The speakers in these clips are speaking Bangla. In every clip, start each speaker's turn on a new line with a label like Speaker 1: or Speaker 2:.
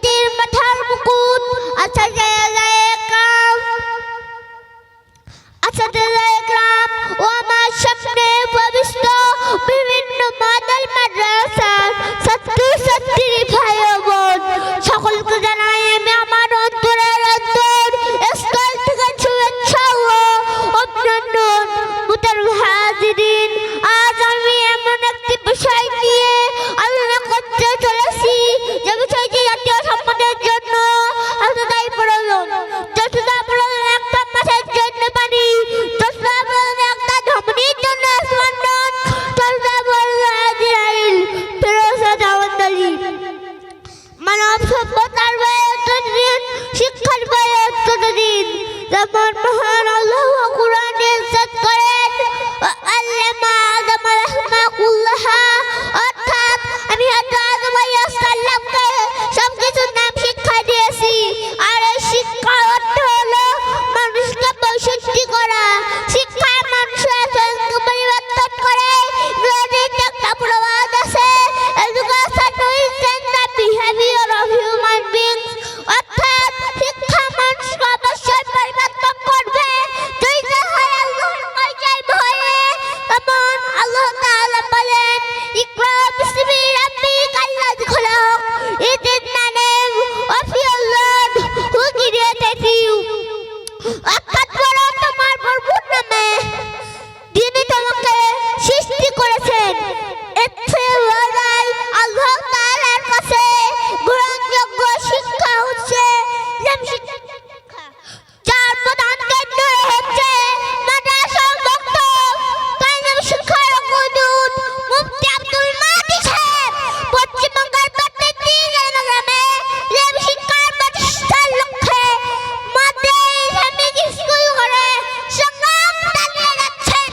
Speaker 1: জাতির মাথার মুকুট আচ্ছা গ্রাম ও আমার স্বপ্নে ভবিষ্য বিভিন্ন মডেল মাদ্রাসার ছাত্র ছাত্রী ভাই ও বোন সকলকে জানাই আমি আমার অন্তরের অন্তর স্থল থেকে শুভেচ্ছা ও অভিনন্দন। মুহতারাম হাজিরিন, আজ আমি এমন একটি বিষয় নিয়ে আলোচনা করতে চলেছি যে বিষয়টি জাতীয় সম্মানের জন্য এতটাই প্রয়োজন, যতটা প্রয়োজন একটা মাছের জন্য পানি, যতটা প্রয়োজন একটা ধমনির জন্য স্পন্দন, ততটা প্রয়োজন আজরাইল ফেরেশতা জাওয়ান্দালি। মানব সভ্যতার বয়ে ততদিন, শিক্ষার বয়ে ততদিন, যেমন মহান আল্লাহ কুরআনে ইরশাদ করেন আল্লামা আদম রাহমাহুল্লাহ, অর্থাৎ আমি হযরত আদম আলাইহিস সালামকে সবকিছুর নাম শিক্ষা দিয়েছি। আর এই শিক্ষার অর্থ হলো মানুষকে বৈশিষ্ট্য করা। শিক্ষায় মানুষের আচরণকে পরিবর্তন করে। ইংরেজিতে একটা প্রবাদ আছে, education will change the behaviour of human beings, অর্থাৎ শিক্ষা মানুষকে অবশ্যই পরিবর্তন করবে যদি হয় আল্লাহর ভয়ে। যেমন আল্লাহ তাআলা বলেন ইকরা বিসমি রাব্বিকাল্লাযী খলাক, it is the name of your Lord who created you, অর্থাৎ বলো তোমার প্রভুর নামে যিনি তোমাকে সৃষ্টি করেছেন। এতে আল্লাহ তাআলার কাছে গ্রহণযোগ্য শিক্ষা হচ্ছে ইসলাম শিক্ষা, যার প্রধান কেন্দ্র হচ্ছে মাদ্রাসা মক্তব। কায়েম শিক্ষার অগ্রদূত মুফতি আব্দুল মাজিদ সাহেব পশ্চিমবঙ্গের প্রত্যেকটি গ্রামে ইসলাম শিক্ষার প্রতিষ্ঠার লক্ষ্যে মাদ্রাসা ইসলামিক স্কুল করে সংগ্রাম চালিয়ে যাচ্ছেন।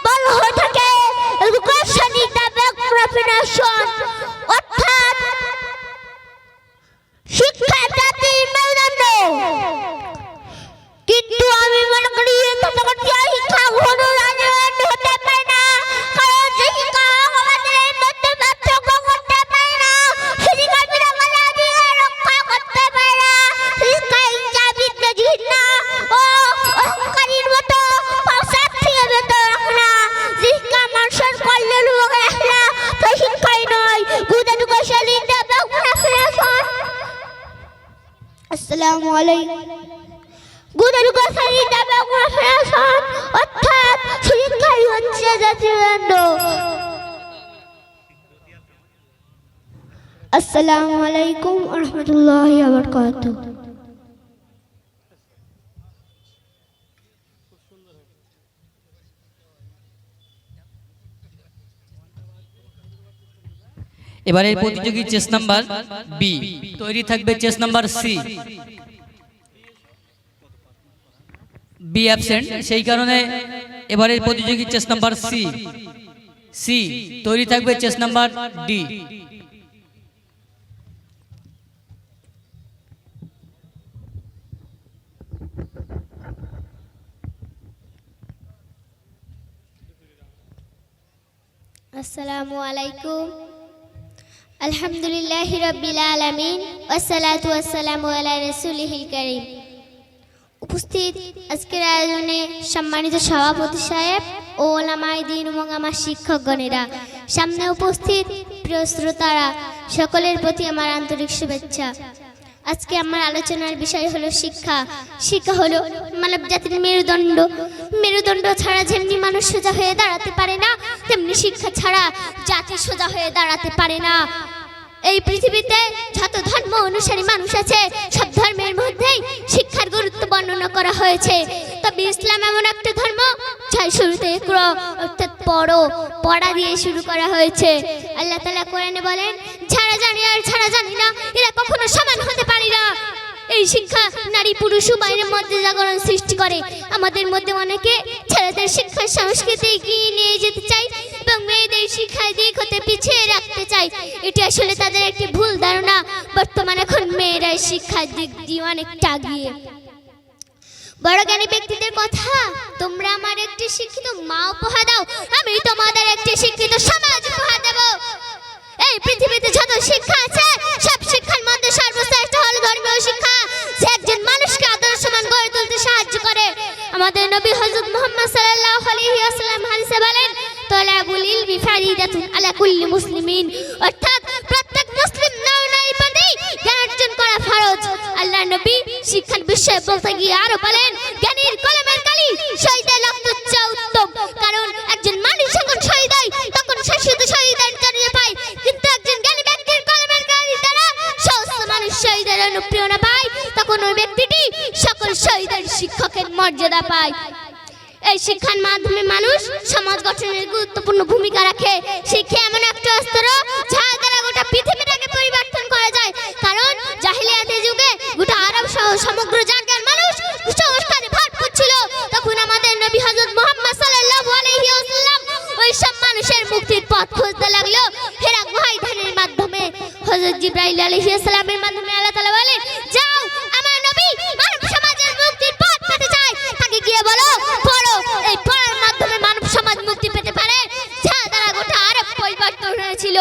Speaker 1: বলা হয়ে থাকে education is the background of a nation, অর্থাৎ শিক্ষা জাতির মেরুদণ্ড। কিন্তু আমি মনে করি শিক্ষা কোনো রাজনৈতিক হতে পারে না, কারণ যে শিক্ষা আমাদের এই মধ্যে পার্থক্য করতে পারে না, শিক্ষা বিরামার অধিকার রক্ষা করতে পারে না, শিক্ষা হিংসা বিদ্বেষ ঘৃণা ও অহংকারীর মতো পোশাক থেকে বেঁধে রাখে না, শিক্ষা মানুষের কল্যাণ উপকার রাখে না, তো শিক্ষাই নয়। Good education is the background of a nation. আসসালামু আলাইকুম। Good education is the background of a nation, অর্থাৎ শিক্ষাই হচ্ছে জাতির মেরুদণ্ড। আসসালামু আলাইকুম ওয়া রাহমাতুল্লাহি ওয়া বারাকাতুহু।
Speaker 2: এবারে প্রতিযোগী চেস নাম্বার বি, তৈরি থাকবে চেস নাম্বার সি। বি অ্যাবসেন্ট, সেই কারণে এবারে প্রতিযোগী চেস নাম্বার সি, তৈরি থাকবে চেস নাম্বার ডি।
Speaker 1: আসসালামু আলাইকুম। আলহামদুলিল্লাহি রাব্বিল আলামিন ওয়াসসালাতু ওয়াসসালামু আলা রাসূলিহিল কারীম। উপস্থিত আজকের আয়োজনে সম্মানিত সভাপতি সাহেব ও ওলামায়ে দ্বীন এবং আমার শিক্ষকগণেরা, সামনে উপস্থিত প্রিয় শ্রোতারা, সকলের প্রতি আমার আন্তরিক শুভেচ্ছা। আজকে আমার আলোচনার বিষয় হলো শিক্ষা। শিক্ষা হলো মানব জাতির মেরুদণ্ড। মেরুদণ্ড ছাড়া যেমনি মানুষ সোজা হয়ে দাঁড়াতে পারে না, তেমনি শিক্ষা ছাড়া জাতি সোজা হয়ে দাঁড়াতে পারে না। এই পৃথিবীতে যত ধর্ম অনুসারী মানুষ আছে, সব ধর্মের মধ্যেই শিক্ষার গুরুত্ব বর্ণনা করা হয়েছে। তবে ইসলাম এমন একটা ধর্ম যার শুরুতে ইকরা অর্থাৎ পড়া দিয়ে শুরু করা হয়েছে। আল্লাহ তাআলা কোরআনে বলেন, যারা জানে আর যারা জানে না এরা কখনো সমান হতে পারে না। এই শিক্ষা নারী পুরুষ উভয়ের মধ্যে জাগরণ সৃষ্টি করে। আমাদের মধ্যে অনেকে ছেলেদের শিক্ষার সংস্কৃতি এগিয়ে নিয়ে যেতে চায় এবং মেয়েদের শিক্ষায় দিক হতে পিছিয়ে রাখতে চায়। এটি আসলে তাদের একটি ভুল ধারণা। বর্তমানে এখন মেয়েরা শিক্ষার দিক দিয়ে অনেকটা এগিয়ে। বড় জ্ঞানী ব্যক্তিদের কথা, তোমরা আমার একটি শিক্ষিত মা উপহার দাও, আমি তোমাদের একটি শিক্ষিত সমাজ উপহার দেব। এই পৃথিবীতে যত শিক্ষা আছে, সব শিক্ষার মধ্যে সর্বশ্রেষ্ঠ মুসলিমিন, অর্থাৎ প্রত্যেক মুসলিম নারীর প্রতি জ্ঞান অর্জন করা ফরজ। আল্লাহর নবী শিক্ষার বিষয়ে বলতে গিয়ে আরো বলেন, জ্ঞানীর কলমের কালি শহীদের রক্তের চেয়ে উত্তম। কারণ একজন মানুষ যখন শহীদ হয় তখন সে শুধু শহীদের দরজা পায়, কিন্তু একজন জ্ঞানী ব্যক্তির কলমের কালি দ্বারা সমস্ত মানুষ শহীদের অনুপ্রেরণা পায়, তখন ওই ব্যক্তিটি সকল শহীদের শিক্ষকের মর্যাদা পায়। এই শিক্ষার মাধ্যমে মানুষ সমাজ গঠনের গুরুত্বপূর্ণ ভূমিকা রাখে। শিক্ষা এমন একটা অস্ত্র যার দ্বারা গোটা পৃথিবীটাকে পরিবর্তন করা যায়। কারণ জাহিলিয়াতের যুগে গোটা আরব সহ সমগ্র জায়গার মানুষ কুসংস্কারে ভরপুর ছিল। তখন আমাদের নবী হযরত মুহাম্মদ সাল্লাল্লাহু আলাইহি ওয়াসাল্লাম ওই সব মানুষের মুক্তির পথ খুঁজতে লাগলো। হেরা গুহায় ধ্যানের মাধ্যমে হযরত জিবরাইল আলাইহিস সালামের মাধ্যমে আল্লাহ তাআলা বলেন, যাও আমার নবী মানব সমাজের মুক্তির পথ পেতে চায়, তাকে গিয়ে বলো পড়ো। এই পড়ার মাধ্যমে মানব সমাজ মুক্তি পেতে পারে, যা দ্বারা গোটা আরব পরিবর্তন হয়েছিল।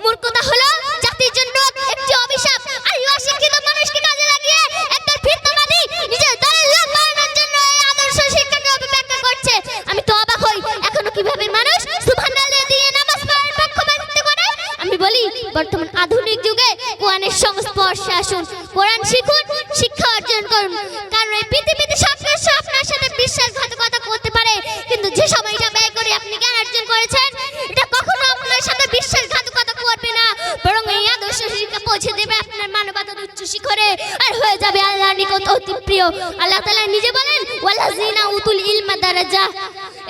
Speaker 1: মূর্খতা হলো জাতির জন্য একটি অভিশাপ। আর এই অশিক্ষিত মানুষকে কাজে লাগিয়ে একদল ফিতনাবাদী নিজের দলের লোক বানানোর জন্য এই আদর্শ শিক্ষাকে অপব্যাখ্যা করছে। আমি তো অবাক হই, এখনো কিভাবে মানুষ সুবহানাল্লাহ দিয়ে নামাজ পড়ার পক্ষপাতিত্ব করে। আমি বলি, বর্তমান আধুনিক যুগে কোরআনের সংস্পর্শে আসুন, কোরআন শিখুন, শিক্ষা অর্জন করুন। কারণ এই পৃথিবীতে সব কিছু আপনার সাথে বিশ্বাসঘাতকতা করতে পারে, কিন্তু যে সময়টা ব্যয় করে আপনি জ্ঞান অর্জন করেছেন, এটা কখনো আপনার সাথে বিশ্বাসঘাতকতা করবে না, বরং এই আদর্শ শিক্ষা পৌঁছে দেবে আপনার মানবতার উচ্চ শিখরে, আর হয়ে যাবে আল্লাহর নিকট অতি প্রিয়। আল্লাহ তাআলা নিজে বলেন, ওয়ালাযিনা উতুল ইলমা দারাজা।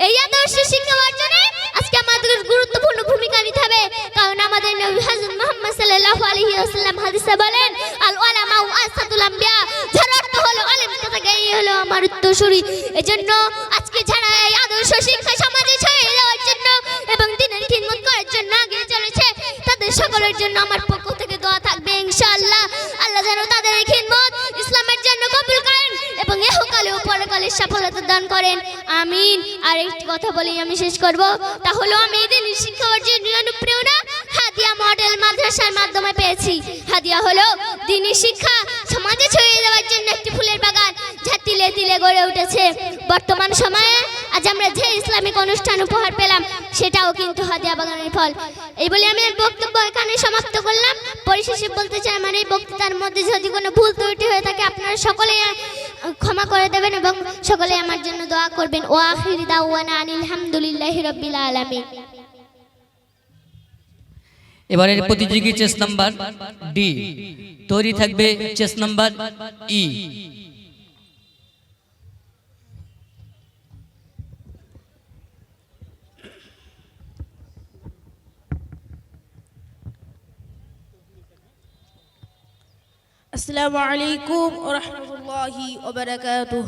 Speaker 1: এই আদর্শ শিক্ষা অর্জনে আজকে আমাদের গুরুত্বপূর্ণ ভূমিকা নিতে হবে। কারণ আমাদের নবী হযরত মুহাম্মদ সাল্লাল্লাহু আলাইহি ওয়াসাল্লাম হাদিসে বলেন, আল উলামা ওয়াসাতুল আমবিয়া, যার অর্থ হলো আলেম তথা এই হলো আমার উত্তরসূরি। এজন্য আজকে যারা এই আদর্শ শিক্ষা সমাজে ছড়িয়ে দেওয়ার জন্য এবং দিনের খিদমত করার জন্য এগিয়ে চলেছে, তাদের সকলের জন্য আমার পক্ষ থেকে দোয়া থাকবে ইনশাআল্লাহ। আল্লাহ যেন তাদের এই খিদমত ইসলামের জন্য কবুল করেন এবং ইহকালে ও পরকালে সফলতা দান করেন, আমিন। আর একটি কথা বলেই আমি শেষ করব, তা হলো আমি এই দিনের শিক্ষা অর্জনের অনুপ্রেরণা হাদিয়া মডেল মাদ্রাসার মাধ্যমে পেয়েছি। হাদিয়া হলো দিনের শিক্ষা সমাজে ছড়িয়ে দেওয়ার জন্য একটি ফুলের বাগান, যা তিলে তিলে গড়ে উঠেছে। বর্তমান সময়ে আজ আমরা যে ইসলামিক অনুষ্ঠান উপহার পেলাম, সেটাও কিন্তু হাদিয়া বাগানের ফল। এই বলে আমি বক্তব্য এখানে সমাপ্ত করলাম। পরিশেষে বলতে চাই, আমার এই বক্তৃতার মধ্যে যদি কোনো ভুল ত্রুটি হয়ে থাকে, আপনারা সকলে ক্ষমা করে দেবেন এবং সকলে আমার জন্য দোয়া করবেন। ওয়া আখির দাওয়ানা আনিল হামদুলিল্লাহি রাব্বিল আলামিন।
Speaker 2: এবারের প্রতিযোগী চেস নাম্বার ডি, তৈরি থাকবে চেস নাম্বার ই।
Speaker 3: السلام عليكم ورحمة الله وبركاته.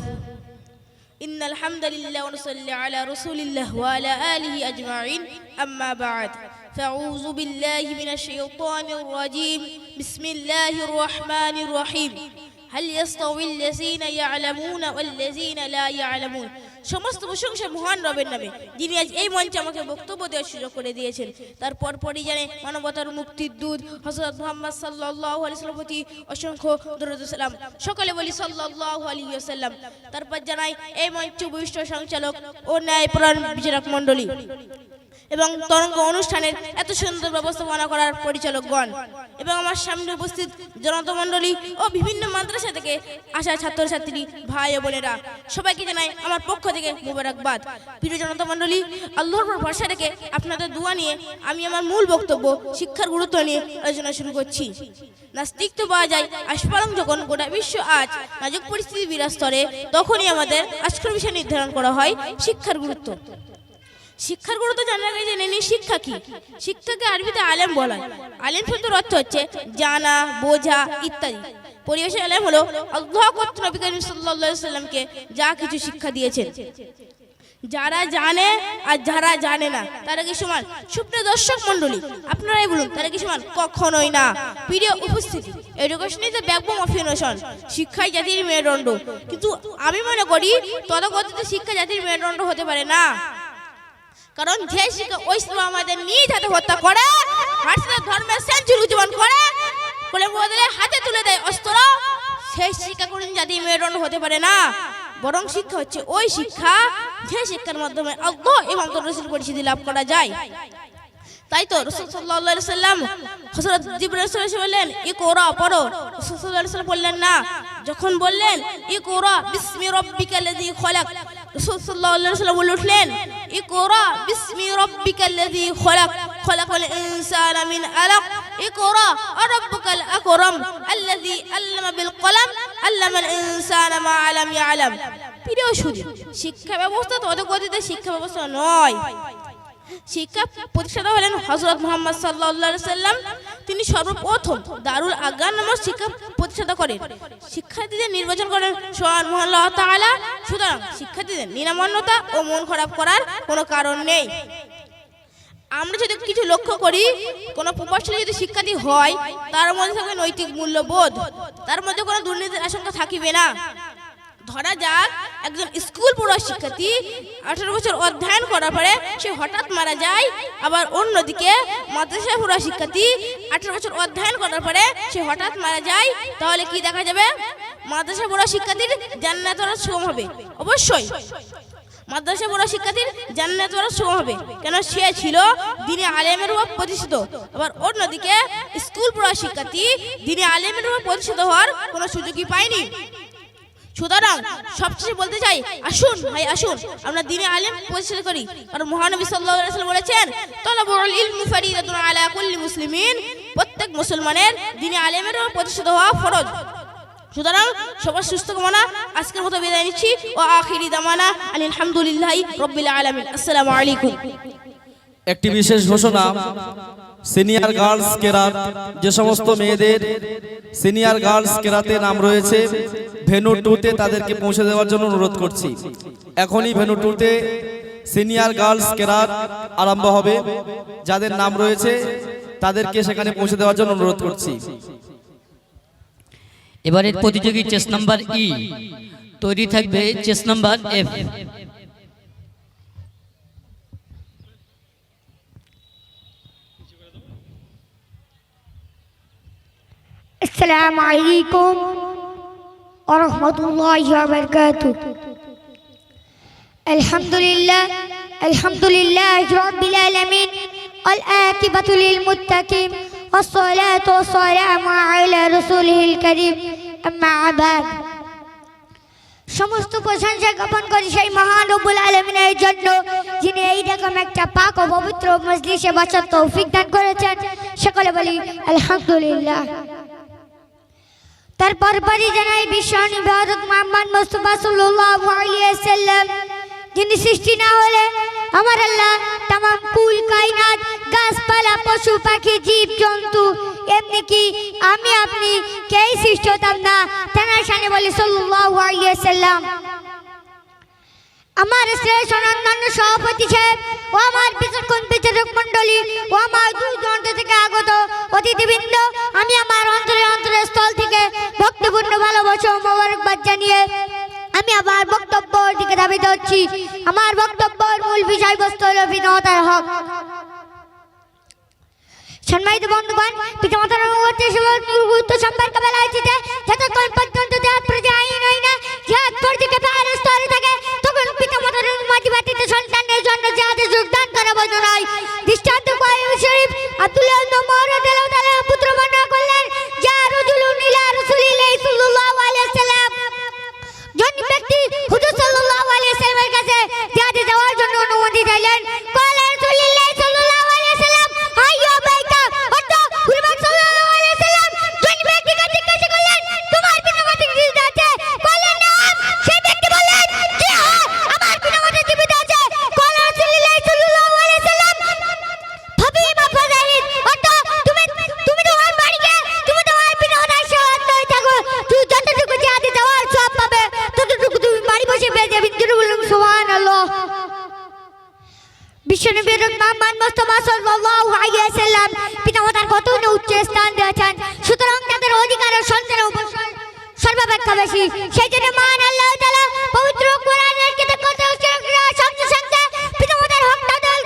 Speaker 3: إن الحمد لله ونصلي على رسول الله وعلى آله أجمعين. أما بعد، فأعوذ بالله من الشيطان الرجيم. بسم الله الرحمن الرحيم. هل يستوي الذين يعلمون والذين لا يعلمون. সমস্ত প্রশংসা মহান রবের নামে, যিনি আজ এই মঞ্চে আমাকে বক্তব্য দেওয়ার সুযোগ করে দিয়েছেন। তারপর পরই জানে মানবতার মুক্তির দূত হযরত মুহাম্মদ সাল্লাল্লাহু আলাইহি ওয়াসাল্লাম প্রতি অসংখ্য দরুদ ও সালাম। সকলে বলি সাল্লাল্লাহু আলাইহি ওয়াসাল্লাম। তারপর জানাই এই মঞ্চ বিশিষ্ট সঞ্চালক ও ন্যায়পরায়ণ বিচারক মণ্ডলী এবং তরঙ্গ অনুষ্ঠানের এত সুন্দর ব্যবস্থাপনা করার পরিচালকগণ এবং আমার সামনে উপস্থিত জনতা মণ্ডলী ও বিভিন্ন মাদ্রাসা থেকে আসা ছাত্রছাত্রী ভাই ও বোনেরা, সবাইকে জানাই আমার পক্ষ থেকে মুবারকবাদ। প্রিয় জনতা মণ্ডলী, আল্লাহর উপর ভরসা রেখে আপনাদের দোয়া নিয়ে আমি আমার মূল বক্তব্য শিক্ষার গুরুত্ব নিয়ে আলোচনা শুরু করছি। নাস্তিক তো পাওয়া যায় আশপালং, যখন গোটা বিশ্ব আজ নাজুক পরিস্থিতি বিরাজ করে, তখনই আমাদের আজকের বিষয় নির্ধারণ করা হয় শিক্ষার গুরুত্ব। শিক্ষার গুরুত্ব জানার আগে জেনে নিই শিক্ষা কি। শিক্ষাকে আরবিতে আলেম বলা হয়। আলেম শব্দের অর্থ হচ্ছে জানা, বোঝা ইত্যাদি। পরিবেশে আলেম হলো আল্লাহ কর্তৃক নবী করিম সাল্লাল্লাহু আলাইহি ওয়াসাল্লামকে যা কিছু শিক্ষা দিয়েছেন। যারা জানে আর যারা জানে না তারা কি সমান? সুপ্রিয় দর্শক মণ্ডলী, আপনারাই বলুন, তারা কি সমান? কখনোই না। প্রিয় উপস্থিতি, education is the backbone of a nation. শিক্ষাই জাতির মেরুদণ্ড। কিন্তু আমি মনে করি তথাকথিত শিক্ষা জাতির মেরুদণ্ড হতে পারে না। কারণ যে শিক্ষা ওই আমাদের নিজ হাতে হত্যা করে, ধর্মের সেঞ্চুরি উজ্জীবন করে, বদলে হাতে তুলে দেয় অস্ত্র, সেই শিক্ষা কোনদিন জাতির মেরুদণ্ড হতে পারে না। বরং শিক্ষা হচ্ছে ওই শিক্ষা যে শিক্ষার মাধ্যমে আল্লাহ এবং তার রাসূলের পরিচিতি লাভ করা যায়। তাই তো রাসূল সাল্লাল্লাহু আলাইহি সাল্লাম হযরত জিবরাইল এসে বললেন ইকরা পড়ো, রাসূল সাল্লাল্লাহু আলাইহি সাল্লাম বললেন না। যখন বললেন ইকরা বিসমি রাব্বিকাল্লাযী খলাক, রাসূল সাল্লাল্লাহু আলাইহি সাল্লাম বলে উঠলেন ইকরা বিসমি রাব্বিকাল্লাযী খলাক খলাকাল ইনসানা মিন আলাক ইকরা ওয়া রাব্বুকাল আকরাম আল্লাযী আল্লামা বিল কলম আল্লামাল ইনসানা মা লাম ইয়ালাম। প্রিয় সুধী, শিক্ষা ব্যবস্থা তথাকথিত শিক্ষা ব্যবস্থা নয়। শিক্ষা প্রতিষ্ঠাতা হলেন হযরত মুহাম্মদ সাল্লাল্লাহু আলাইহি সাল্লাম। তিনি সর্বপ্রথম দারুল আগান নামক শিক্ষা প্রতিষ্ঠাতা করেন। শিক্ষার্থীদের নির্বাচন করেন স্বয়ং মহান আল্লাহ তাআলা। সুতরাং শিক্ষার্থীদের নিরামন্যতা ও মন খারাপ করার কোনো কারণ নেই। আমরা যদি কিছু লক্ষ্য করি, কোনো প্রভাবশালী যদি শিক্ষার্থী হয় তার মধ্যে থাকবে নৈতিক মূল্যবোধ, তার মধ্যে কোনো দুর্নীতির আশঙ্কা থাকিবে না। ধরা যাক একজন স্কুল পড়ুয়া শিক্ষার্থী 18 বছর অধ্যয়ন করার পরে সে হঠাৎ মারা যায়, আবার অন্যদিকে মাদ্রাসা পড়ুয়া শিক্ষার্থী 18 বছর অধ্যয়ন করার পরে সে হঠাৎ মারা যায়, তাহলে কি দেখা যাবে? মাদ্রাসা পড়ুয়া শিক্ষার্থীর জান্নাত ওরা সুগম হবে। অবশ্যই মাদ্রাসা পড়ুয়া শিক্ষার্থীর জান্নাত ওরা সুগম হবে, কেন সে ছিল দ্বীনি আলেমের উপর প্রতিষ্ঠিত। আবার অন্যদিকে স্কুল পড়ুয়া শিক্ষার্থী দ্বীনি আলেমের উপর প্রতিষ্ঠিত হওয়ার কোনো সুযোগই পায়নি। সুতরাং সবচেয়ে বলতে চাই, আসুন ভাই আসুন আমরা দ্বীনি আলেম প্রতিষ্ঠিত করি। কারণ মহানবী সাল্লাল্লাহু আলাইহি ওয়াসাল্লাম বলেছেন তালাবুল ইলমি ফারিদাতুন আলা কুল্লি মুসলিমিন, প্রত্যেক মুসলমানের দ্বীনি আলেমের উপর প্রতিষ্ঠিত হওয়া ফরজ। সুতরাং সবার সুস্থ কামনা, আজকের মতো বিদায় নিচ্ছি। ও আখিরি দামানা আলহামদুলিল্লাহি রাব্বিল আলামিন। আসসালামু আলাইকুম।
Speaker 4: একটি বিশেষ ঘোষণা, সিনিয়র গার্লস কেরাত, যে সমস্ত মেয়েদের সিনিয়র গার্লস কেরাতে নাম রয়েছে ভেনু 2-তে তাদেরকে পৌঁছে দেওয়ার জন্য অনুরোধ করছি। এখনই ভেনু 2-তে সিনিয়র গার্লস কেরাত আরম্ভ হবে। যাদের নাম রয়েছে তাদেরকে সেখানে পৌঁছে দেওয়ার জন্য অনুরোধ করছি।
Speaker 2: এবারের প্রতিযোগী চেস নাম্বার ই, তৈরি থাকবে চেস নাম্বার এফ।
Speaker 1: السلام عليكم ورحمة الله وبركاته. الحمد لله رب العالمين والعاقبة للمتقين والصلاة والسلام على رسوله الكريم أما بعد. সমস্ত প্রশংসা জ্ঞাপন করি সেই মহান রব্বুল আলামিনের জন্য, যিনি এইরকম একটা পাক ও পবিত্র মজলিসে বসার তৌফিক দান করেছেন। সকলে বলি আলহামদুলিল্লাহ। তারপর পরই জানাই বিশ্বনবী হযরত মুহাম্মদ মুস্তাফা সাল্লাল্লাহু আলাইহি ওয়াসাল্লাম, যিনি সৃষ্টি না হলে আমার আল্লাহ तमाम কুল কায়নাত, গাছপালা, পশু পাখি, জীব জন্তু, এমনি কি আমি আপনি কেই সৃষ্টি হতাম না। তার শানে বলি সাল্লাল্লাহু আলাইহি ওয়াসাল্লাম। আমার শ্রেষ্ঠ নন্দন সভাপতি সাহেব ও আমার বিচক্ষণ বিচারক মণ্ডলী ও আমার দূর দূরান্ত থেকে আগত অতিথিবৃন্দ, আমি আমার অন্তরের স্থল থেকে ভক্তিপূর্ণ ভালোবাসা ও মোবারকবাদ জানিয়ে আমি আমার বক্তব্যের দিকে ধাবিত হচ্ছি। আমার বক্তব্যের মূল বিষয়বস্তু হল বিনয়তার হক। সম্মানিত বন্ধুগণ, পিতামাতার গুরুত্ব সম্পর্কে বলা হয়েছে যে যতক্ষণ পর্যন্ত জাত প্রতি আইন হয় না, জাত প্রতিকে পাহাড়ের স্তরে থাকে, তখন পিতামাতার মাটিবাটিতে সন্তানের জন্য জাহাজে যোগদান করা বৈধ নয়। দৃষ্টান্ত কোরআন শরীফ আব্দুল্লাহ ইবনে উমর রাদিয়াল্লাহু তাআলা পুত্র বর্ণনা করলেন, যা রাজুলুন ইলা রাসূলিল্লাহি সাল্লাল্লাহু আলাইহি ওয়াসাল্লাম, জন ব্যক্তি হুজুর সাল্লাল্লাহু আলাইহি ওয়াসাল্লামের কাছে জাহাজে যাওয়ার জন্য অনুমতি চাইলেন। ক্বালা রাসূলুল্লাহি সাল্লাল্লাহু আলাইহি ওয়াসাল্লাম হাইয়া বাইকা, অর্থাৎ হুজুর সাল্লাল্লাহু আলাইহি ওয়াসাল্লাম জন ব্যক্তিকে জিজ্ঞাসা করলেন, তোমার পিতামাতা জীবিত আছে? বললেন নাম। সেই ব্যক্তি বললেন, জি হ্যাঁ, আমার পিতামাতা জীবিত আছে। ক্বালা রাসূলুল্লাহি সাল্লাল্লাহু আলাইহি ওয়াসাল্লাম ফাবিমা ফাযাহিদ, অর্থাৎ তুমি তোমার বাড়িতে তুমি তোমার পিতামাতার সেবা করে থাকো, তুই যতটুকু জাহাজে যাওয়ার সব পাবে ততটুকু তুমি বাড়ি বসে পেয়ে যাবে। বলুন সুবহানাল্লাহ। বিশ্বনবী মুহাম্মদ মুস্তাফা সাল্লাল্লাহু আলাইহি ওয়াসাল্লাম পিতামাতার কত উচ্চ স্থান দিয়েছেন, সুতরাং তাদের অধিকার ও সন্তানের উপর সর্বাপেক্ষা বেশি। সেই জন্য মহান আল্লাহ তাআলা পবিত্র কোরআনের কিতাব কথা সঙ্গে সঙ্গে পিতামাতার হক তাদের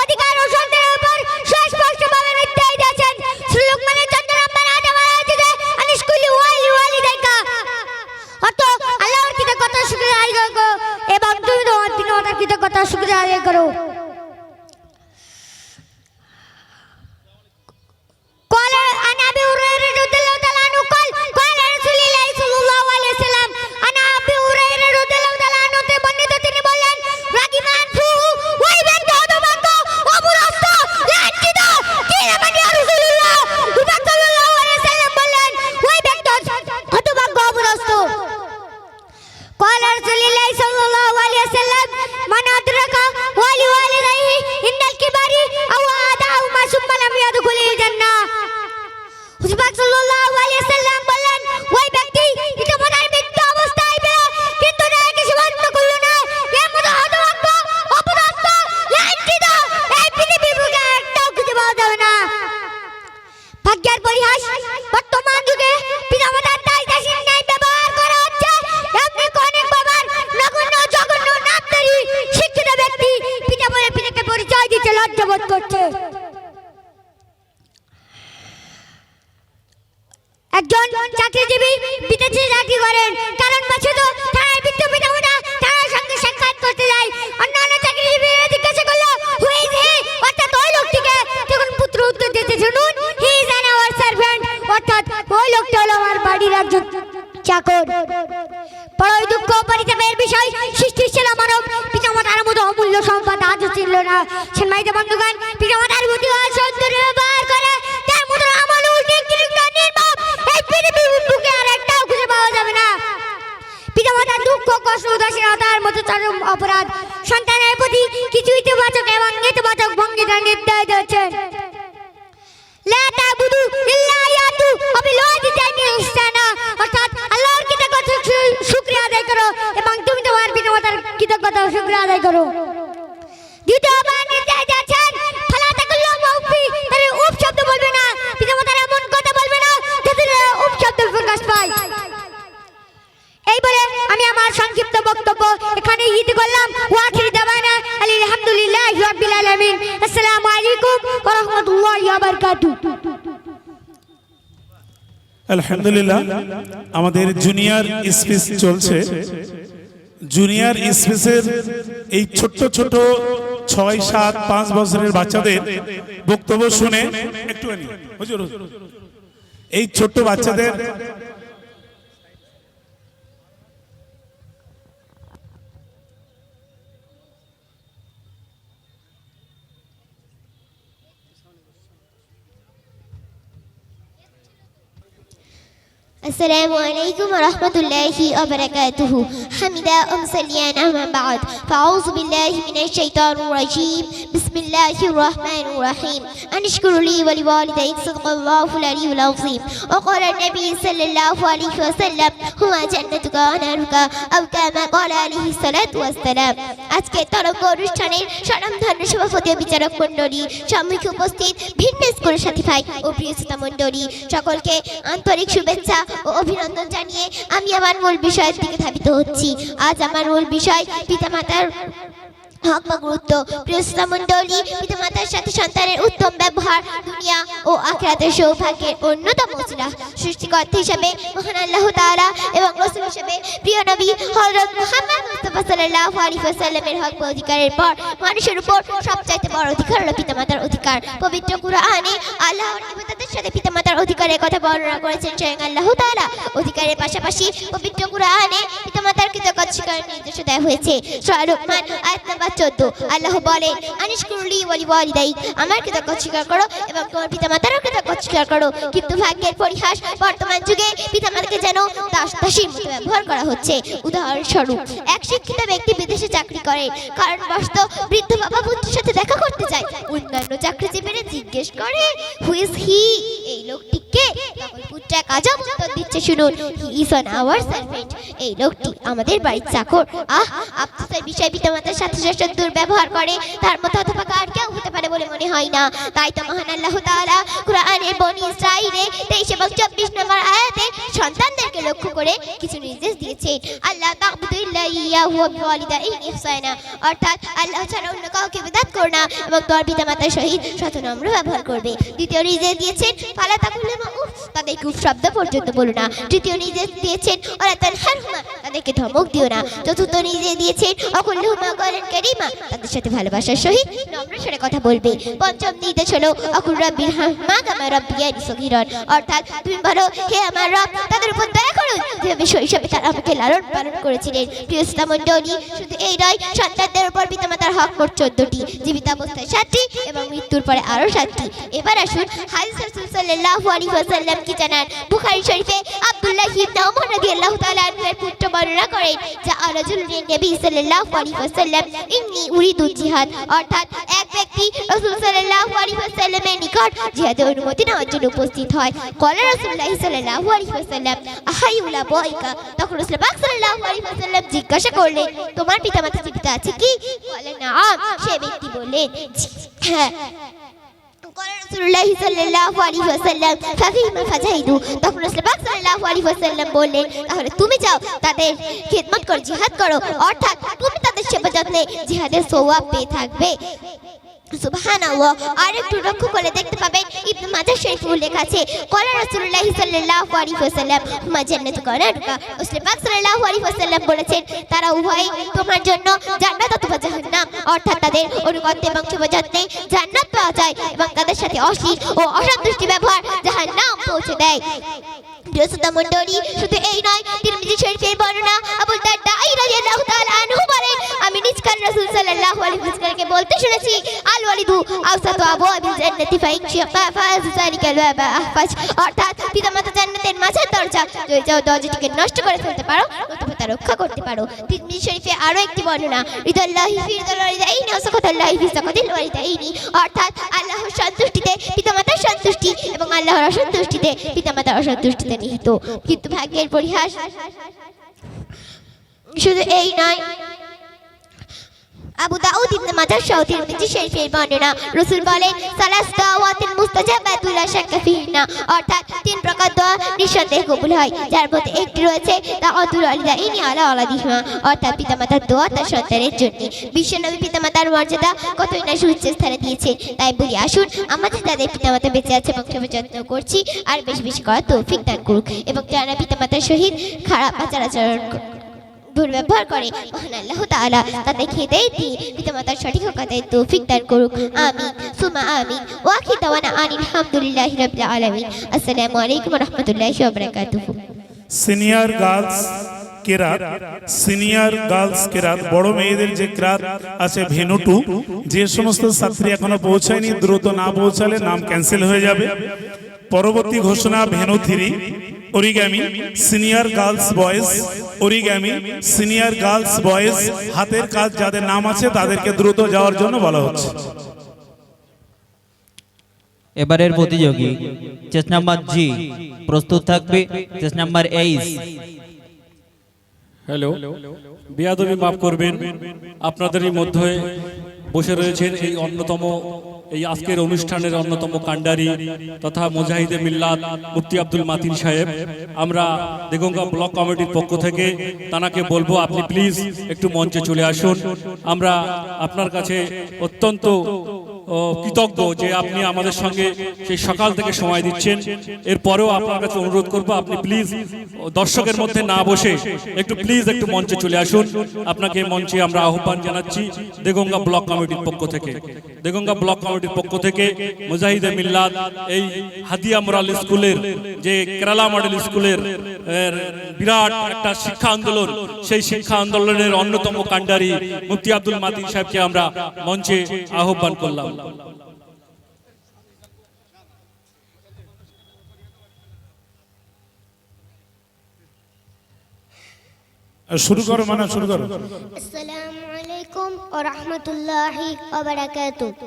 Speaker 1: অধিকার ও সন্তানের উপর সুস্পষ্টভাবে নির্দেশ দিয়েছেন। সুলুকমানের 14 নম্বর আয়াতে বলা হয়েছে যে আনিশকুলি ওয়ালিদাইকা, অর্থাৎ আল্লাহর কৃতজ্ঞতা শুকরিয়া আদায় করো এবং তুমি তোমার পিতামাতার কৃতজ্ঞতা শুকরিয়া আদায় করো। চাকরিজীবী বিদেশে চাকরি করেন, কারণ বছর তারা বৃদ্ধ পিতামাতা তার সঙ্গে সাক্ষাৎ করতে যায়। অন্যান্য চাকরিজীবীরা জিজ্ঞাসা করলো হু ইজ হি, অর্থাৎ ওই লোকটিকে। তখন পুত্র উত্তর দিতে শুনুন, he is an our servant, অর্থাৎ ওই লোকটা হলো আমার বাড়ির একজন চাকর। বড়ই দুঃখ পরিতাপের বিষয়, সৃষ্টির ছিল মানব, পিতামাতার মতো অমূল্য সম্পদ আজও ছিল না। সম্মানিত বন্ধুগণ, পিতামাতার প্রতি অসত্তর ব্যবহার করে তার মতো আমানুল নির্মম এই পৃথিবীর বুকে আর একটাও খুঁজে পাওয়া যাবে না। পিতামাতার দুঃখ কষ্ট উদাসীনতার মতো চরম অপরাধ সন্তানের প্রতি কিছু ইতিবাচক এবং নেতিবাচক ভঙ্গিটা নির্দেশ দিয়েছেন। লা তা'বুদু ইল্লা ইয়াতু ওয়াবিলওয়ালিদাইনি ইহসানা, অর্থাৎ আল্লাহর কৃতজ্ঞতা শুকরিয়া আদায় করো এবং তুমি তোমার পিতামাতার কৃতজ্ঞতা শুকরিয়া আদায় করো। দ্বিতীয়বার নির্দেশ দিয়েছেন ফালা তাকুল্লাহু উফি, তাহলে উফ শব্দ বলবে না, পিতামাতার এমন কথা বলবে না যাতে উফ শব্দ প্রকাশ পায়। এই বলে আমি আমার সংক্ষিপ্ত বক্তব্য এখানে ইতি করলাম। ওয়া আখিরু দাওয়ানা আলহামদুলিল্লাহি রাব্বিল আলামিন। আসসালামু আলাইকুম ওয়া রাহমাতুল্লাহি ওয়া বারাকাতুহু।
Speaker 5: আলহামদুলিল্লাহ, আমাদের জুনিয়র স্পিচ চলছে। জুনিয়র স্পিচের এই ছোট্ট ছোট 6, 7, 5 বছরের বাচ্চাদের বক্তব্য শুনে একটুখানি হুজুর, এই ছোট্ট বাচ্চাদের
Speaker 1: السلام عليكم ورحمة الله وبركاته. حمدا أمسليان أما بعد، فأعوذ بالله من الشيطان الرجيم. بسم الله الرحمن الرحيم. أن اشكر لي ولوالديك، صدق الله العلي العظيم. وقال النبي صلى الله عليه وسلم هو جنتك ونارك، أو كما قال عليه الصلاة والسلام. আজকে তরঙ্গ অনুষ্ঠানের স্বনামধন্য সভাপতি ও বিচারক মণ্ডলী, সাময়িক উপস্থিত ভিন্ন স্কুলের সাথী ভাই ও প্রিয় শ্রোতা মণ্ডলী, সকলকে আন্তরিক শুভেচ্ছা ও অভিনন্দন জানিয়ে আমি আমার মূল বিষয়ের দিকে ধাবিত হচ্ছি। আজ আমার মূল বিষয় পিতামাতার হক বা গুরুত্ব। প্রিয় শ্রোতা মণ্ডলী, পিতামাতার সাথে সন্তানের উত্তম ব্যবহার দুনিয়া ও আখিরাতের সৌভাগ্যের অন্যতম উসিলা। সৃষ্টিকর্তা হিসেবে মহান আল্লাহ তাআলা এবং রাসূল হিসেবে প্রিয় নবী হযরত মুহাম্মদ মুস্তাফা সাল্লাল্লাহু আলাইহি ওয়াসাল্লামের হক বা অধিকারের পর মানুষের উপর সবচাইতে বড় অধিকার হলো পিতামাতার অধিকার। পবিত্র কুরআনে আল্লাহর ইবাদতের সাথে পিতামাতার অধিকারের কথা বর্ণনা করেছেন স্বয়ং আল্লাহ তাআলা। অধিকারের পাশাপাশি পবিত্র কুরআনে পিতামাতার কৃতজ্ঞতা স্বীকারের নির্দেশ দেওয়া হয়েছে। সূরা লুকমান আয়াত নম্বর 14 আল্লাহ বলেন, আনিশকুরলি ওয়ালিওয়ালিদাইক, আমার কৃতজ্ঞতা স্বীকার করো এবং তোমার পিতামাতারও কৃতজ্ঞতা স্বীকার করো। কিন্তু ভাগ্যের পরিহাস, বর্তমান যুগে পিতামাতাকে যেন দাসদাসীর মতো ব্যবহার করা হচ্ছে। উদাহরণস্বরূপ, এক শিক্ষিত ব্যক্তি বিদেশে চাকরি করে, কারণবশত বৃদ্ধ বাবা পুত্রের সাথে দেখা করতে যায়। অন্যান্য চাকরিজীবীরা জিজ্ঞেস করে হু ইজ হি, এই লোকটিকে? তখন পুত্র এক আজব উত্তর দিচ্ছে, শুনুন, he is on our servant, এই লোকটি আমাদের বাড়ির চাকর। আফসোসের বিষয়, পিতামাতার সাথে দুর্ব্যবহার করে তার মতো হতভাগা আর কেউ হতে পারে বলে মনে হয় না। তাই তো মহান আল্লাহ তাআলা কুরআনের বনী ইসরাঈলে 23 এবং 24 নম্বর আয়াতে সন্তানদেরকে লক্ষ্য করে কিছু নির্দেশ দিয়েছেন। আল্লাহ তা'বুদু ইল্লা ইয়াহু ওয়া বিওয়ালিদাইহি ইহসানা, অর্থাৎ আল্লাহ ছাড়া অন্য কাউকে ইবাদত করো না এবং তোমার পিতামাতার সহিত সৎনম্র ব্যবহার করবে। দ্বিতীয় নির্দেশ দিয়েছেন ফালা তাকুল্লাহু উফ, তাদেরকে উফ শব্দ পর্যন্ত বলো না। তৃতীয় নির্দেশ দিয়েছেন ওয়ালা তানহারহুমা, তাদেরকে ধমক দিও না। চতুর্থ নির্দেশ দিয়েছেন অকুল্লুহুমা কওলান কারীমা, তাদের সাথে ভালোবাসার সহিত নম্র স্বরে কথা বলবে। পঞ্চম নির্দেশ হলো আকুল রাব্বির হামা কামা রাব্বিয়ানি সগীরান, অর্থাৎ তুমি বলো হে আমার রব, তাদের উপর দয়া করুন যেভাবে শৈশবে তারা আমাকে লালন পালন করেছিলেন। প্রিয় শ্রোতা মণ্ডলী, শুধু এই নয়, সন্তানদের উপর পিতামাতার হক মোট 14টি, জীবিতাবস্থায় 7টি এবং মৃত্যুর পরে আরো 7টি। এবার আসুন হাদিস রাসূল সাল্লাল্লাহু আলাইহি ওয়াসাল্লাম কি জানান। বুখারী শরীফে আব্দুল্লাহ ইবনে ওমর রাদিয়াল্লাহু তাআলা আনহুর পুত্র বর্ণনা করেন যে রাজুলুন নবী সাল্লাল্লাহু আলাইহি ওয়াসাল্লাম ইন্নী উরিদু জিহাদ, অর্থাৎ এক ব্যক্তি রাসূল সাল্লাল্লাহু আলাইহি ওয়াসাল্লামের নিকট জিহাদের অনুমতি নেওয়ার জন্য উপস্থিত হয়। ক্বালা রাসূলুল্লাহ সাল্লাল্লাহু আলাইহি ওয়াসাল্লাম আহাইউলা বয়কা, তখন রাসূল পাক সাল্লাল্লাহু আলাইহি ওয়াসাল্লাম জিজ্ঞাসা করলেন তোমার পিতামাতা জীবিত আছে কি? বলে নাম। সে ব্যক্তি বললেন হ্যাঁ। রাসূলুল্লাহ সাল্লাল্লাহু আলাইহি ওয়াসাল্লাম ফাফিমা ফাজাইদু, তখন রাসূল পাক সাল্লাল্লাহু আলাইহি ওয়াসাল্লাম বললেন তাহলে তুমি যাও তাদের খিদমত করো, জিহাদ করো, অর্থাৎ তুমি তাদের সেবা যত্নে জিহাদের সওয়াব পেয়ে থাকবে। সুবহানাল্লাহ। আর একটু লক্ষ্য করে দেখতে পাবেন ইবনে মাজাহ শরীফে উল্লেখ আছে ক্বালা রাসূলুল্লাহ সাল্লাল্লাহু আলাইহি ওয়াসাল্লাম হুমা জান্নাতু কানাতুকা। রাসূল পাক সাল্লাল্লাহু আলাইহি ওয়াসাল্লাম বলেছেন তারা উভয়ই তোমার জন্য জান্নাত অথবা জাহান্নাম, অর্থাৎ তাদের অনুগত্য এবং শুভযত্নে জান্নাত পাওয়া যায় এবং তাদের সাথে অশ্লীল ও অসন্তুষ্টি ব্যবহার জাহান্নাম পৌঁছে দেয়। শ্রোতা মণ্ডলী, শুধু এই নয়, তিরমিজি শরীফের বর্ণনা আবু দারদা রাদিয়াল্লাহু তাআলা আনহু বলেন আমি নিজ কানে রাসূল সাল্লাল্লাহু আলাইহি ওয়াসাল্লামকে বলতে শুনেছি আল ওয়ালিদু আওসাতু আবওয়াবিল জান্নাতি ফাইনশিকা ফাজ যালিকাল ওয়াবা আহফাজ, অর্থাৎ পিতামাতা জান্নাতের মাঝের দরজা, যদি যাও দরজাটিকে নষ্ট করে ফেলতে পারো অথবা তা রক্ষা করতে পারো। তিরমিজি শরীফে আরো একটি বর্ণনা রিদাল্লাহি ফি রিদাল ওয়ালিদাইনি ওয়া সাকাতাল্লাহি ফি সাকাতিল ওয়ালিদাইনি, অর্থাৎ আল্লাহর সন্তুষ্টিতে পিতামাতার সন্তুষ্টি এবং আল্লাহর অসন্তুষ্টিতে পিতামাতার অসন্তুষ্টিতে নিহিত। কিন্তু ভাগ্যের পরিহাস, শুধু এই নয়, আবু দাউদ ইবনে মাজাহ সহ তিরমিজি শরীফের বর্ণনা রাসূল বলেন সালাস দাওয়াতিল মুস্তাজাবাতুল লা শাক্কা ফিহিনা, অর্থাৎ তিন প্রকার দোয়া নিঃসন্দেহে কবুল হয়, যার মধ্যে একটি রয়েছে দাওয়াতুল ওয়ালিদাইনি আলা ওয়ালাদিহিমা, অর্থাৎ পিতামাতার দোয়া তার সন্তানের জন্য। বিশ্বনবী পিতামাতার মর্যাদা কতই না সুউচ্চ স্থানে দিয়েছে, তাই বলি আসুন আমাদের তাদের পিতামাতা বেঁচে আছে এবং সেবা যত্ন করছি আর বেশি বেশি করার তৌফিক দান করুক, এবং যারা পিতামাতার সহিত খারাপ আচার-আচরণ দুর্ব্যবহার করে মহান আল্লাহ তাআলা তাদের খেদায়েত দিয়ে পিতামাতার সঠিক হকাতের তৌফিক দান করুক। আমিন সুমা আমিন। ওয়া আখিরু দাওয়ানা আলহামদুলিল্লাহি রাব্বিল আলামিন। আসসালামু আলাইকুম ওয়া রাহমাতুল্লাহি ওয়া বারাকাতুহু।
Speaker 5: সিনিয়র গার্লস কেরাত, সিনিয়র গার্লস কেরাত, বড় মেয়েদের যে কেরাত আছে ভেনু 2, যে সমস্ত ছাত্রী এখনো পৌঁছায়নি দ্রুত না পৌঁছালে নাম ক্যান্সেল হয়ে যাবে। পরবর্তী ঘোষণা venue 3 origami senior girls boys, origami senior girls boys, হাতের কাজ যাদের নাম আছে তাদেরকে দ্রুত যাওয়ার জন্য বলা হচ্ছে।
Speaker 6: এবারের প্রতিযোগী চেস নাম্বার জি, প্রস্তুত থাকবে চেস নাম্বার এইচ।
Speaker 7: হ্যালো, বেয়াদবি মাফ করবেন, আপনাদেরই মধ্যে বসে রয়েছেন এই অন্যতম, এই আজকের অনুষ্ঠানের অন্যতম কাণ্ডারি তথা মুজাহিদে মিল্লাত মুফতি আব্দুল মাতিন সাহেব। আমরা দেগঙ্গা ব্লক কমিটির পক্ষ থেকে তানাকে বলবো আপনি প্লিজ একটু মঞ্চে চলে আসুন। আমরা আপনার কাছে অত্যন্ত কৃতজ্ঞ যে আপনি আমাদের সঙ্গে সেই সকাল থেকে সময় দিচ্ছেন। এরপরেও আপনার কাছে অনুরোধ করব আপনি প্লিজ দর্শকের মধ্যে না বসে একটু প্লিজ একটু মঞ্চে চলে আসুন। আপনাকে মঞ্চে আমরা আহ্বান জানাচ্ছি দেগঙ্গা ব্লক কমিটির পক্ষ থেকে। দেগঙ্গা ব্লক কমিটির পক্ষ থেকে মুজাহিদে মিল্লাত এই হাদিয়া মোরাল স্কুলের যে কেরালা মডেল স্কুলের বিরাট একটা শিক্ষা আন্দোলন, সেই শিক্ষা আন্দোলনের অন্যতম কাণ্ডারি মুফতি আব্দুল মাতিন সাহেবকে আমরা মঞ্চে আহ্বান করলাম।
Speaker 5: শুরু করো, মানে শুরু করো।
Speaker 1: আসসালামু আলাইকুম ওয়া রাহমাতুল্লাহি ওয়া বারাকাতুহু।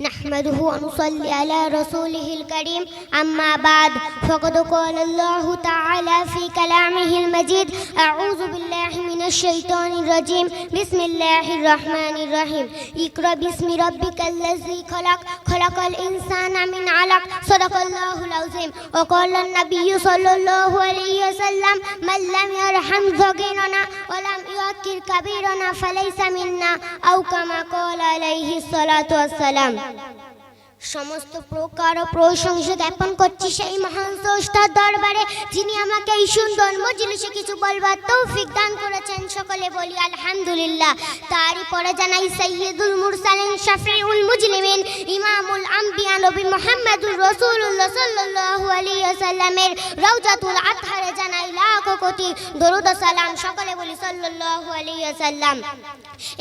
Speaker 1: নাহমাদুহু ওয়া নুসাল্লি আলা রাসূলিহিল কারীম, আম্মা বাদ। ফাকাদ ক্বালা আল্লাহু তাআলা ফি কালামিহিল মাজিদ, আউযু বিল্লাহি মিনাশ শাইতানির রাজীম, বিসমিল্লাহির রাহমানির রাহিম। ইকরা বিসমি রাব্বিকাল্লাযী খালাক, খালাকাল ইনসানা মিন আলাক, সাদাকাল্লাহুল আযীম। ওয়া ক্বালা an-নাবিয়্যু সাল্লাল্লাহু আলাইহি ওয়াসাল্লাম, মান লাম ইয়ারহাম যাগীরানা ওয়া লাম ইউআক্কির কাবীরানা ফালাইসা মিন্না, আও কামা ক্বালা আলাইহিস সালাতু ওয়াস সালাম। সমস্ত প্রকার প্রশংসা জ্ঞাপন করছি সেই মহান স্রষ্টার দরবারে, যিনি আমাকে এই সুন্দর মজলিসে কিছু বলবার তৌফিক দান করেছেন। সকলে বলি আলহামদুলিল্লাহ। তারই পরে জানাই সাইয়্যিদুল মুরসালিন, শাফিউল মুজলিমিন, ইমামুল আম্বিয়া নবী মুহাম্মদুর রাসূলুল্লাহ সাল্লাল্লাহু আলাইহি ওয়াসাল্লামের রওজাতুল আতহারে জানাই লাখ কোটি দরুদ ও সালাম। সকলে বলি সাল্লাল্লাহু আলাইহি ওয়াসাল্লাম।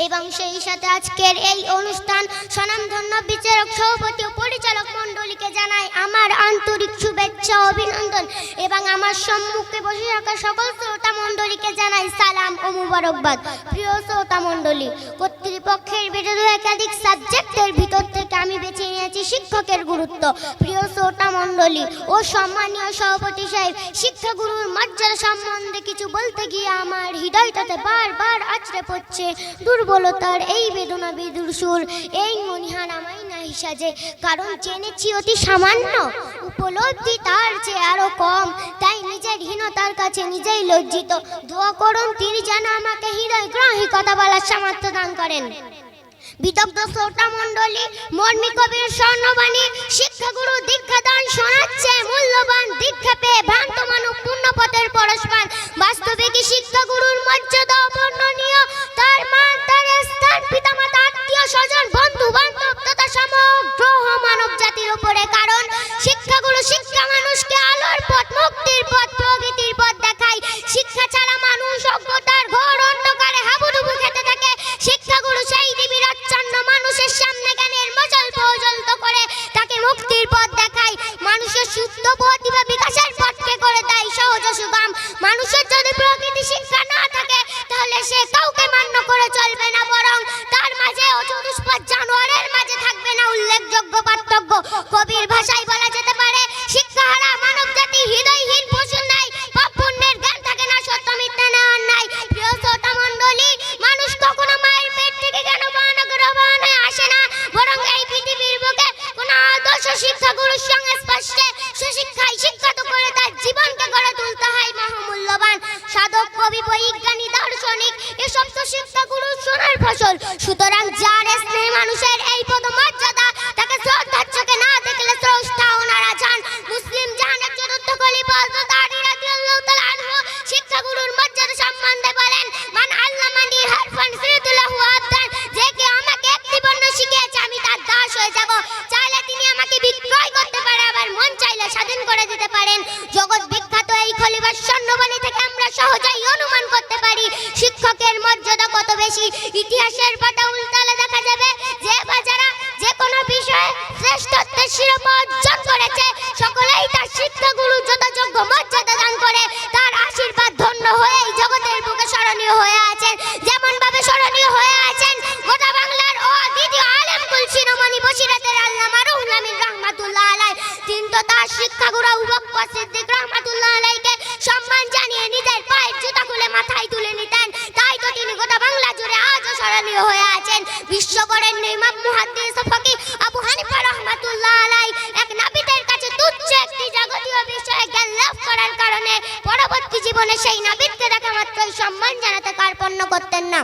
Speaker 1: এবং সেই সাথে আজকের এই অনুষ্ঠান স্বনামধন্য বিচারক, সভাপতি ও পরিচালক মণ্ডলীকে জানাই আমার আন্তরিক শুভেচ্ছা ও অভিনন্দন, এবং আমার সম্মুখে বসে থাকা সকল শ্রোতা মণ্ডলীকে জানাই সালাম ও মুবারকবাদ। প্রিয় শ্রোতা মণ্ডলী, কর্তৃপক্ষের বিরুদ্ধে একাধিক সাবজেক্টের ভিতর থেকে আমি বেছে নিয়েছি শিক্ষকের গুরুত্ব। প্রিয় শ্রোতা মণ্ডলী ও সম্মানীয় সভাপতি সাহেব, শিক্ষাগুরুর মর্যাদা সম্বন্ধে কিছু বলতে গিয়ে আমার হৃদয়টাতে বারবার আছড়ে পড়ছে দুর্বলতার এই বেদনা বিদুর সুর, এই মনিহারা মাইনা হিসাবে। কারণ জেনেছি অতি সামান্য, উপলব্ধি তার চেয়ে আরো কম, তাই নিজের হীনতার কাছে নিজেই লজ্জিত। দোয়া করুন তিনি যেন আমাকে হৃদয় গ্রাহী কথা বলার সামর্থ্য দান করেন। বিদগ্ধ শ্রোতা মণ্ডলী, মর্মী কবির স্বর্ণবাণী শিক্ষাগুরু দীক্ষাদান শোনাচ্ছে মূল্যবান দীক্ষা পেয়ে ভ্রান্ত মানব পূর্ণ পথের পরশপান। বাস্তবিক শিক্ষাগুরুর মর্যাদা অবর্ণনীয়, তার মান, তার স্থান পিতামাতা, আত্মীয় স্বজন, বন্ধু বান্ধব তথা সমগ্র মানব জাতির উপরে। কারণ শিক্ষাগুরু শিক্ষা মানুষকে আলোর পথ, মুক্তির পথ, প্রগতির পথ দেখায়। শিক্ষা ছাড়া মানুষ অজ্ঞতার ঘোর অন্ধকারে হাবুডুবু খেতে থাকে। শিক্ষাগুরু সেই দিবির আচ্ছন্ন মানুষের সামনে জ্ঞানের মশাল প্রজ্বলিত করে তাকে মুক্তির পথ দেখায়। মানুষের শুদ্ধ প্রতিভা বিকাশের পথকে করে দেয় সহজ ও সুগম। মানুষের যদি প্রকৃতি শিক্ষা না থাকে তাহলে সে কাউকে মান্য করে চলবে না, বরং তার মাঝে চতুষ্পদ জানোয়ারের মাঝে থাকবে না উল্লেখযোগ্য পার্থক্য। কবির ভাষায় বলা যেতে পারে, শিক্ষাহারা মানব জাতি হৃদয়হীন পশুর ন্যায়। পাপ পুণ্যের জ্ঞান থাকে না, সত্য মিথ্যা না অন্যায়। প্রিয় শ্রোতা মণ্ডলী, মানুষ কখনো মায়ের পেট থেকে কেন মহানগরবান হয়ে আসে না, বরং এই পৃথিবীর বুকে কোন আদর্শ শিক্ষাগুরুর সংস্পর্শে সুশিক্ষায় শিক্ষিত করে তার জীবনকে গড়ে তুলতে হয় মহামূল্যবান। সাধক, কবি, বৈজ্ঞানিক, দার্শনিক এসব তো শিক্ষাগুরুর সোনার ফসল। সুতরাং যার স্নেহে মানুষের এই পদমর্যাদা, তাকে শ্রদ্ধার চোখে না দেখলে স্রষ্টা ওনারা যান। মুসলিম জাহানের চতুর্থ খলিফা হযরত আলী রাদিয়াল্লাহু তাআলা আনহু শিক্ষাগুরুর মর্যাদা সম্বন্ধে বলেন, মান আল্লামানি হারফান সিরতু লাহু আবদান, যে কে আমাকে একটি বর্ণ শিখিয়েছে আমি তার দাস হয়ে যাব। চাইলে তিনি আমাকে বিক্রয় করতে পারে, আবার মন চাইলে স্বাধীন করে দিতে পারেন। জগৎ বিখ্যাত এই খলিফার স্বর্ণবাণী থেকে আমরা সহজেই অনুমান করতে পারি শিক্ষকের মর্যাদা কত বেশি। ইতিহাসের পাতা উল্টালে দেখা যাবে যে বাজারা যে কোনো বিষয়ে শ্রেষ্ঠত্বের শিরোপা অর্জন করেছে, সকলেই তার শিক্ষাগুরু যথাযোগ্য মর্যাদা দান করে তার আশীর্বাদ ধন্য হয়ে এই জগতের বুকে স্মরণীয় হয়ে আছেন। যেমন ভাবে স্মরণীয় হয়ে আছেন গোটা বাংলার অদ্বিতীয় আলেম কুল শিরোমণি বসিরাতের আল্লামা রুহুল আমিন রাহমাতুল্লাহ আলাইহি। তিনি তো তার শিক্ষাগুরু আবু বকর সিদ্দিক রাহমাতুল্লাহ আলাইহিকে সম্মান জানিয়ে নিজের পায়ের জুতা খুলে মাথায় তুলে নিতেন। তাই তো তিনি গোটা বাংলা জুড়ে আজও স্মরণীয় হয়ে আছেন। বিশ্ববরেণ্য ইমাম মুহাদ্দিস ও ফকিহ আবু হানিফা রাহমাতুল্লাহ আলাইহি এক নাবিতের কাছে তুচ্ছ একটি জাগতীয় বিষয়ে জ্ঞান লাভ করার কারণে পরবর্তী জীবনে সেই নাবিতকে দেখা মাত্রই সম্মান জানাতে কার্পণ্য করতেন না।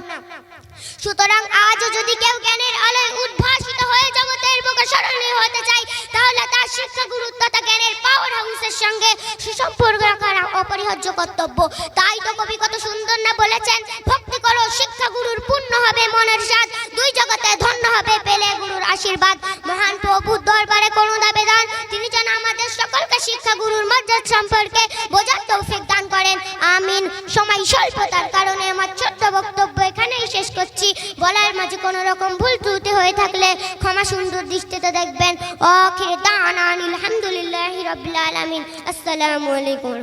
Speaker 1: সুতরাং আজও যদি কেউ জ্ঞানের আলোয় উদ্ভাসিত হয়ে জগতের বুকে স্মরণীয় হতে চায়, তাহলে তার শিক্ষাগুরু তথা জ্ঞানের পাওয়ার হাউসের সঙ্গে সুসম্পর্ক রাখা অপরিহার্য কর্তব্য। তাই তো কবি কত সুন্দর না বলেছেন, ভক্তি করো শিক্ষাগুরুর পূর্ণ হবে মনের স্বাদ, দুই জগতে ধন্য হবে পেলে গুরুর আশীর্বাদ। মহান প্রভুর দরবারে করুণ আবেদন, তিনি যেন আমাদের সকলকে শিক্ষাগুরুর মর্যাদা সম্পর্কে বোঝার তৌফিক দান করেন। আমিন। সময় স্বল্পতার কারণে আমার ছোট্ট বক্তব্য এখানেই শেষ করছি। বলার মাঝে কোনো রকম ভুল ত্রুটি হয়ে থাকলে ক্ষমা সুন্দর দৃষ্টিতে দেখবেন। আখির দাওয়ানা আলহামদুলিল্লাহি রাব্বিল আলামিন। আসসালামু আলাইকুম।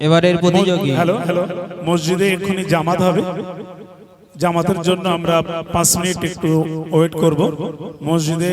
Speaker 6: এবারের প্রতিযোগী
Speaker 5: হ্যালো হ্যালো, মসজিদে এক্ষুনি জামাত হবে। জামাতের জন্য আমরা 5 মিনিট একটু ওয়েট করব। মসজিদে